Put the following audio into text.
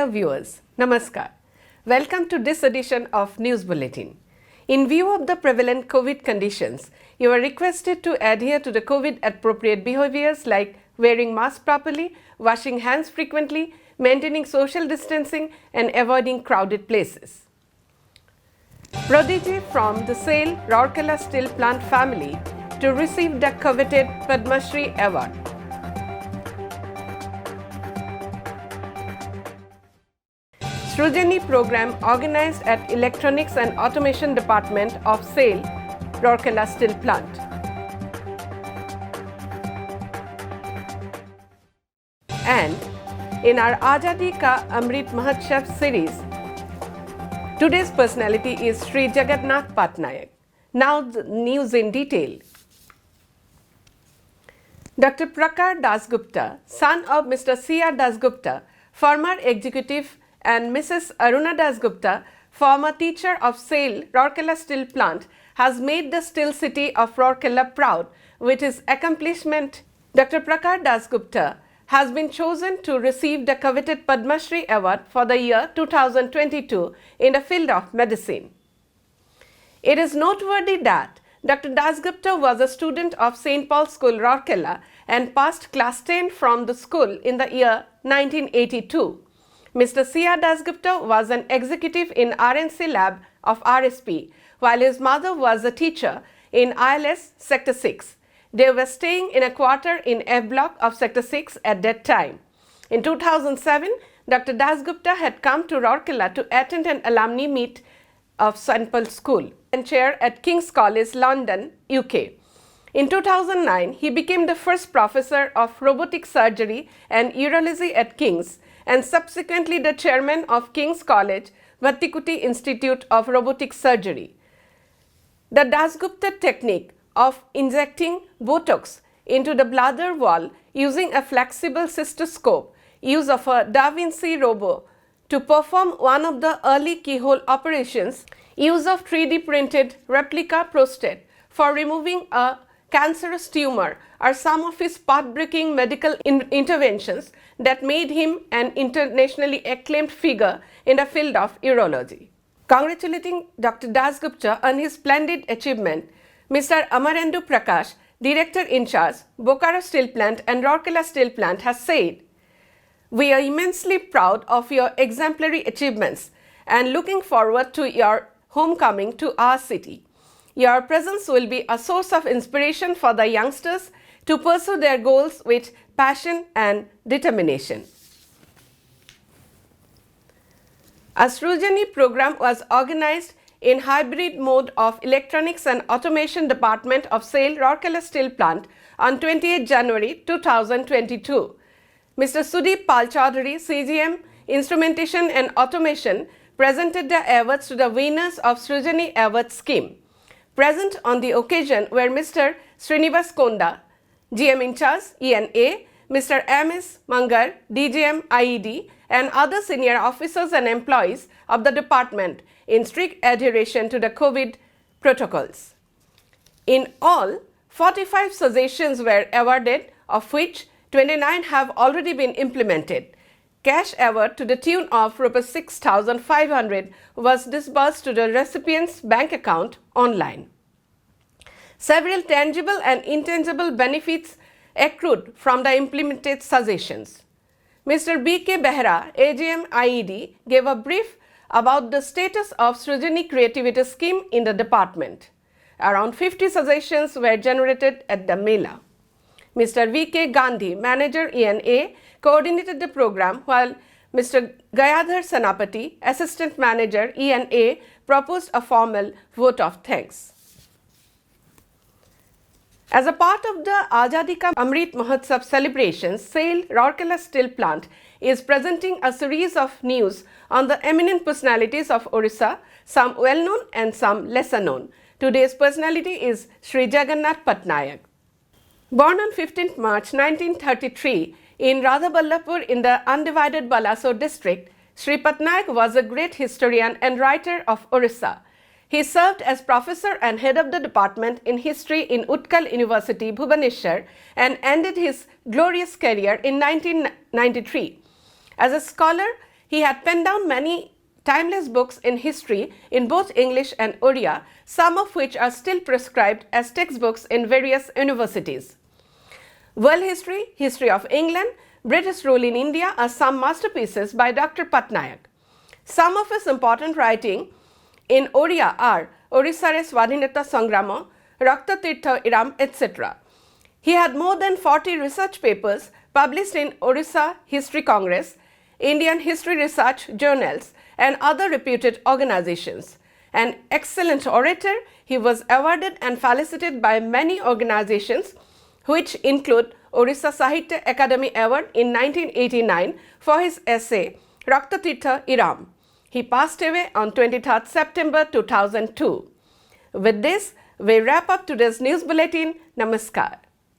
Dear viewers, Namaskar. Welcome to this edition of News Bulletin. In view of the prevalent COVID conditions, you are requested to adhere to the COVID appropriate behaviors like wearing mask properly, washing hands frequently, maintaining social distancing and avoiding crowded places. Prodigy from the SAIL Rourkela steel plant family to receive the coveted Padma Shri award. Srujani program organized at Electronics and Automation Department of SAIL Rourkela steel plant. And in our Azadi Ka Amrit Mahotsav series, today's personality is Sri Jagannath Patnaik. Now the news in detail. Dr. Prakar Dasgupta, son of Mr. C.R. Dasgupta, former executive, and Mrs. Aruna Dasgupta, former teacher of SAIL Rourkela steel plant, has made the steel city of Rourkela proud with his accomplishment. Dr. Prakar Dasgupta has been chosen to receive the coveted Padma Shri award for the year 2022 in the field of medicine. It is noteworthy that Dr. Dasgupta was a student of St. Paul's School, Rourkela, and passed class 10 from the school in the year 1982. Mr. C.R. Dasgupta was an executive in RNC lab of RSP, while his mother was a teacher in ILS Sector 6. They were staying in a quarter in F block of Sector 6 at that time. In 2007, Dr. Dasgupta had come to Rourkela to attend an alumni meet of St. Paul's School and chair at King's College, London, UK. In 2009, he became the first professor of robotic surgery and urology at King's, and subsequently the chairman of King's College, Bhattikuti Institute of Robotic Surgery. The Dasgupta technique of injecting Botox into the bladder wall using a flexible cystoscope, use of a Da Vinci robo to perform one of the early keyhole operations, use of 3D printed replica prostate for removing a cancerous tumor are some of his path-breaking medical interventions that made him an internationally acclaimed figure in the field of urology. Congratulating Dr. Dasgupta on his splendid achievement, Mr. Amarendu Prakash, Director in charge, Bokaro Steel Plant and Rourkela Steel Plant, has said, "We are immensely proud of your exemplary achievements and looking forward to your homecoming to our city. Your presence will be a source of inspiration for the youngsters to pursue their goals with passion and determination." A Srujani program was organized in hybrid mode of Electronics and Automation Department of SAIL Rourkela Steel Plant on 28 January 2022. Mr. Sudeep Palchaudhary, CGM, Instrumentation and Automation, presented the awards to the winners of Srujani Award Scheme. Present on the occasion were Mr. Srinivas Konda, GM in charge, ENA, Mr. M.S. Mangar, DGM IED, and other senior officers and employees of the department in strict adheration to the COVID protocols. In all, 45 suggestions were awarded, of which 29 have already been implemented. Cash award to the tune of Rs 6,500 was disbursed to the recipient's bank account online. Several tangible and intangible benefits accrued from the implemented suggestions. Mr. B.K. Behra, AGM IED, gave a brief about the status of Srujani Creativity Scheme in the department. Around 50 suggestions were generated at the Mela. Mr. V.K. Gandhi, Manager ENA, coordinated the program, while Mr. Gayadhar Sanapati, Assistant Manager ENA, proposed a formal vote of thanks. As a part of the Azadi Ka Amrit Mahotsav celebrations, SAIL Rourkela Steel Plant is presenting a series of news on the eminent personalities of Orissa, some well-known and some lesser known. Today's personality is Sri Jagannath Patnaik. Born on 15th March 1933 in Radhaballapur in the undivided Balasore district, Sri Patnaik was a great historian and writer of Orissa. He served as professor and head of the department in history in Utkal University, Bhubaneswar, and ended his glorious career in 1993. As a scholar, He had penned down many timeless books in history in both English and Oriya, some of which are still prescribed as textbooks in various universities. World history, history of England, British rule in India are some masterpieces by Dr. Patnaik. Some of his important writing in Oriya are Orissare Swadhinata Sangrama, Rakta Tirtha Iram, etc. He had more than 40 research papers published in Orissa History Congress, Indian History Research Journals, and other reputed organizations. An excellent orator, he was awarded and felicitated by many organizations, which include Orissa Sahitya Academy Award in 1989 for his essay Rakta Tirtha Iram. He passed away on 23rd September 2002. With this, we wrap up today's news bulletin. Namaskar.